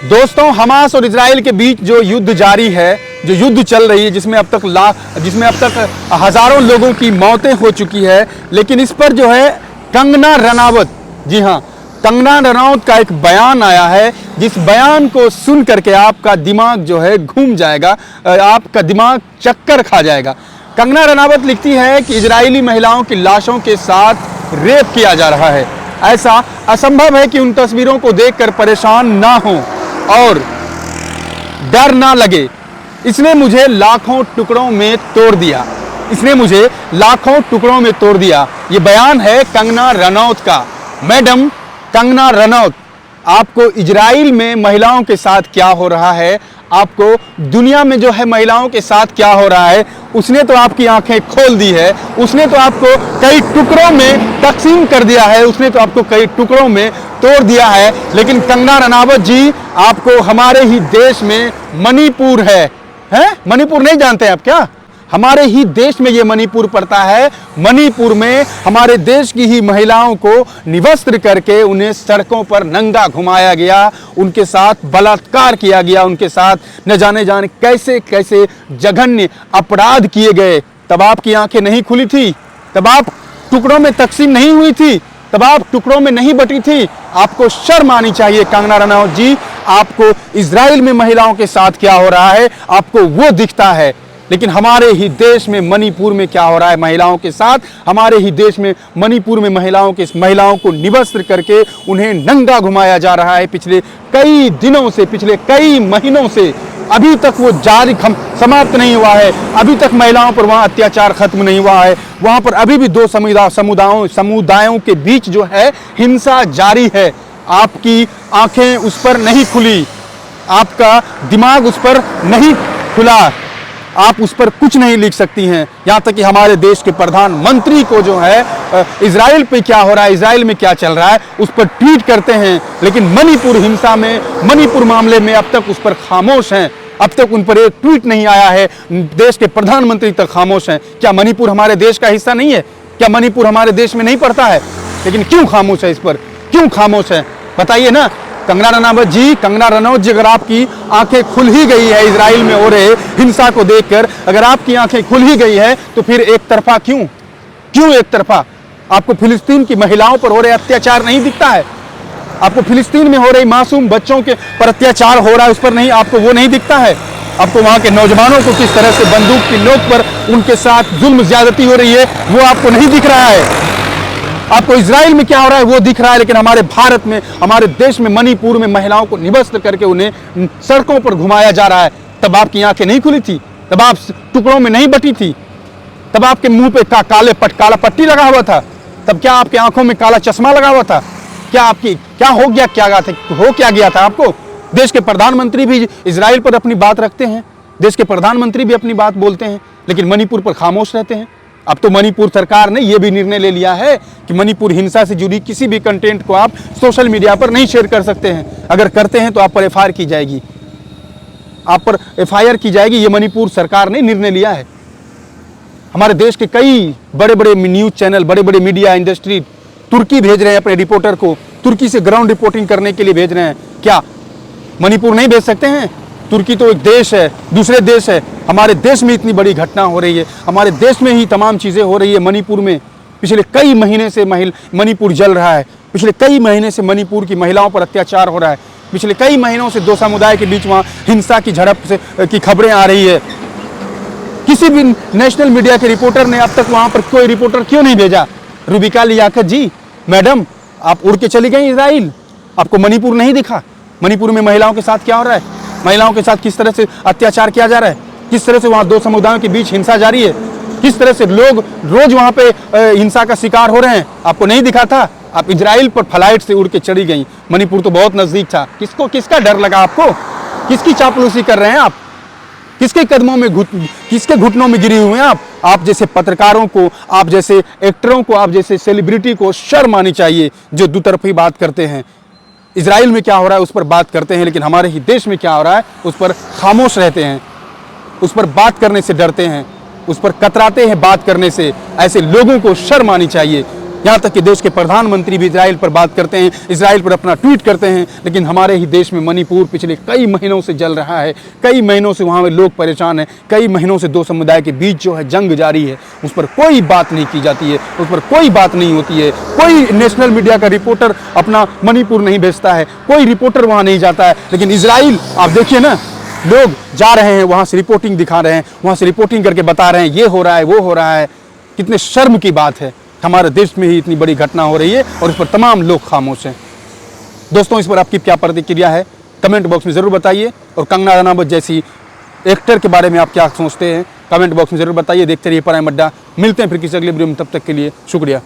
दोस्तों, हमास और इजराइल के बीच जो युद्ध जारी है, जो युद्ध चल रही है, जिसमें अब तक हजारों लोगों की मौतें हो चुकी है, लेकिन इस पर जो है कंगना रनावत, जी हाँ, कंगना रनावत का एक बयान आया है, जिस बयान को सुन करके आपका दिमाग जो है घूम जाएगा, आपका दिमाग चक्कर खा जाएगा। कंगना रनावत लिखती है कि इजरायली महिलाओं की लाशों के साथ रेप किया जा रहा है। ऐसा असंभव है कि उन तस्वीरों को देखकर परेशान ना हो और डर ना लगे। इसने मुझे लाखों टुकड़ों में तोड़ दिया। इसने मुझे लाखों टुकड़ों में तोड़ दिया। ये बयान है कंगना रनौत का। मैडम कंगना रनौत, आपको इजराइल में महिलाओं के साथ क्या हो रहा है, आपको दुनिया में जो है महिलाओं के साथ क्या हो रहा है, उसने तो आपकी आंखें खोल दी है। उसने तो आपको कई टुकड़ों में तकसीम कर दिया है। उसने तो आपको कई टुकड़ों में तोड़ दिया है। लेकिन कंगना रनावत जी, आपको हमारे ही देश में मणिपुर है मणिपुर नहीं जानते हैं आप क्या? हमारे ही देश में ये मणिपुर पड़ता है। मणिपुर में हमारे देश की ही महिलाओं को निवस्त्र करके उन्हें सड़कों पर नंगा घुमाया गया, उनके साथ बलात्कार किया गया, उनके साथ न जाने कैसे कैसे जघन्य अपराध किए गए। तब आपकी आंखें नहीं खुली थी, तब आप टुकड़ों में तकसीम नहीं हुई थी, तब आप टुकड़ों में नहीं बटी थी। आपको शर्म आनी चाहिए कंगना रनावत जी। आपको इजराइल में महिलाओं के साथ क्या हो रहा है, आपको वो दिखता है, लेकिन हमारे ही देश में मणिपुर में क्या हो रहा है महिलाओं के साथ, हमारे ही देश में मणिपुर में महिलाओं को निवस्त्र करके उन्हें नंगा घुमाया जा रहा है। पिछले कई दिनों से, पिछले कई महीनों से अभी तक वो जारी समाप्त नहीं हुआ है। अभी तक महिलाओं पर वहाँ अत्याचार खत्म नहीं हुआ है। वहाँ पर अभी भी दो समुदायों के बीच जो है हिंसा जारी है। आपकी आंखें उस पर नहीं खुली, आपका दिमाग उस पर नहीं खुला, आप उस पर कुछ नहीं लिख सकती हैं। यहाँ तक कि हमारे देश के प्रधानमंत्री को जो है इजराइल पे क्या हो रहा है, इजराइल में क्या चल रहा है, उस पर ट्वीट करते हैं, लेकिन मणिपुर हिंसा में, मणिपुर मामले में अब तक उस पर खामोश हैं। अब तक उन पर एक ट्वीट नहीं आया है। देश के प्रधानमंत्री तक खामोश हैं। क्या मणिपुर हमारे देश का हिस्सा नहीं है? क्या मणिपुर हमारे देश में नहीं पड़ता है? लेकिन क्यों खामोश है? इस पर क्यों खामोश है, बताइए ना कंगना रनावत जी। कंगना रनावत जी, अगर आपकी आंखें खुल ही गई है इजराइल में हो रहे हिंसा को देखकर, अगर आपकी आंखें खुल ही गई है, तो फिर एक तरफा क्यों एक तरफा? आपको फिलिस्तीन की महिलाओं पर हो रहे अत्याचार नहीं दिखता है? आपको फिलिस्तीन में हो रही मासूम बच्चों के पर अत्याचार हो रहा है, उस पर नहीं, आपको वो नहीं दिखता है? आपको वहां के नौजवानों को किस तरह से बंदूक की नोक पर उनके साथ जुल्म ज्यादती हो रही है, वो आपको नहीं दिख रहा है? आपको इजराइल में क्या हो रहा है वो दिख रहा है, लेकिन हमारे भारत में, हमारे देश में, मणिपुर में महिलाओं को निवस्त्र करके उन्हें सड़कों पर घुमाया जा रहा है। तब आपकी आंखें नहीं खुली थी, तब आप टुकड़ों में नहीं बटी थी, तब आपके मुंह पे काला पट्टी लगा हुआ था, तब क्या आपकी आंखों में काला चश्मा लगा हुआ था? क्या हो गया था आपको? देश के प्रधानमंत्री भी इजराइल पर अपनी बात रखते हैं, देश के प्रधानमंत्री भी अपनी बात बोलते हैं, लेकिन मणिपुर पर खामोश रहते हैं। अब तो मणिपुर सरकार ने यह भी निर्णय ले लिया है कि मणिपुर हिंसा से जुड़ी किसी भी कंटेंट को आप सोशल मीडिया पर नहीं शेयर कर सकते हैं। अगर करते हैं तो आप पर एफआईआर की जाएगी, आप पर एफआईआर की जाएगी। ये मणिपुर सरकार ने निर्णय लिया है। हमारे देश के कई बड़े बड़े न्यूज चैनल, बड़े बड़े मीडिया इंडस्ट्री तुर्की भेज रहे हैं अपने रिपोर्टर को, तुर्की से ग्राउंड रिपोर्टिंग करने के लिए भेज रहे हैं। क्या मणिपुर नहीं भेज सकते हैं? तुर्की तो एक देश है, दूसरे देश है। हमारे देश में इतनी बड़ी घटना हो रही है, हमारे देश में ही तमाम चीज़ें हो रही है। मणिपुर में पिछले कई महीने से मणिपुर जल रहा है। पिछले कई महीने से मणिपुर की महिलाओं पर अत्याचार हो रहा है। पिछले कई महीनों से दो समुदाय के बीच वहाँ हिंसा की झड़प की खबरें आ रही है। किसी भी नेशनल मीडिया के रिपोर्टर ने अब तक वहाँ पर कोई रिपोर्टर क्यों नहीं भेजा? रूबिका लियाकत जी, मैडम, आप उड़ के चली गई इजराइल, आपको मणिपुर नहीं दिखा? मणिपुर में महिलाओं के साथ क्या हो रहा है, महिलाओं के साथ किस तरह से अत्याचार किया जा रहा है, किस तरह से वहाँ दो समुदायों के बीच हिंसा जारी है, किस तरह से लोग रोज वहाँ पे हिंसा का शिकार हो रहे हैं, आपको नहीं दिखा था? आप इजराइल पर फ्लाइट से उड़ के चली गई। मणिपुर तो बहुत नजदीक था। किसका डर लगा आपको? किसकी चापलूसी कर रहे हैं आप? किसके कदमों में किसके घुटनों में गिरी हुए हैं आप? आप जैसे पत्रकारों को, आप जैसे एक्टरों को, आप जैसे सेलिब्रिटी को शर्म आनी चाहिए जो दुतरफी बात करते हैं। इजराइल में क्या हो रहा है उस पर बात करते हैं, लेकिन हमारे ही देश में क्या हो रहा है उस पर खामोश रहते हैं, उस पर बात करने से डरते हैं, उस पर कतराते हैं बात करने से। ऐसे लोगों को शर्म आनी चाहिए। यहाँ तक कि देश के प्रधानमंत्री भी इजराइल पर बात करते हैं, इजराइल पर अपना ट्वीट करते हैं। लेकिन हमारे ही देश में मणिपुर पिछले कई महीनों से जल रहा है, कई महीनों से वहाँ लोग परेशान हैं, कई महीनों से दो समुदाय के बीच जो है जंग जारी है, उस पर कोई बात नहीं की जाती है, उस पर कोई बात नहीं होती है। कोई नेशनल मीडिया का रिपोर्टर अपना मणिपुर नहीं भेजता है, कोई रिपोर्टर वहाँ नहीं जाता है। लेकिन इजराइल आप देखिए ना, लोग जा रहे हैं, वहाँ से रिपोर्टिंग दिखा रहे हैं, वहाँ से रिपोर्टिंग करके बता रहे हैं ये हो रहा है, वो हो रहा है। कितने शर्म की बात है, हमारे देश में ही इतनी बड़ी घटना हो रही है और इस पर तमाम लोग खामोश हैं। दोस्तों, इस पर आपकी क्या प्रतिक्रिया है, कमेंट बॉक्स में ज़रूर बताइए। और कंगना रनावत जैसी एक्टर के बारे में आप क्या सोचते हैं, कमेंट बॉक्स में ज़रूर बताइए। देखते रहिए प्राइम अड्डा। मिलते हैं फिर किसी अगले वीडियो में, तब तक के लिए शुक्रिया।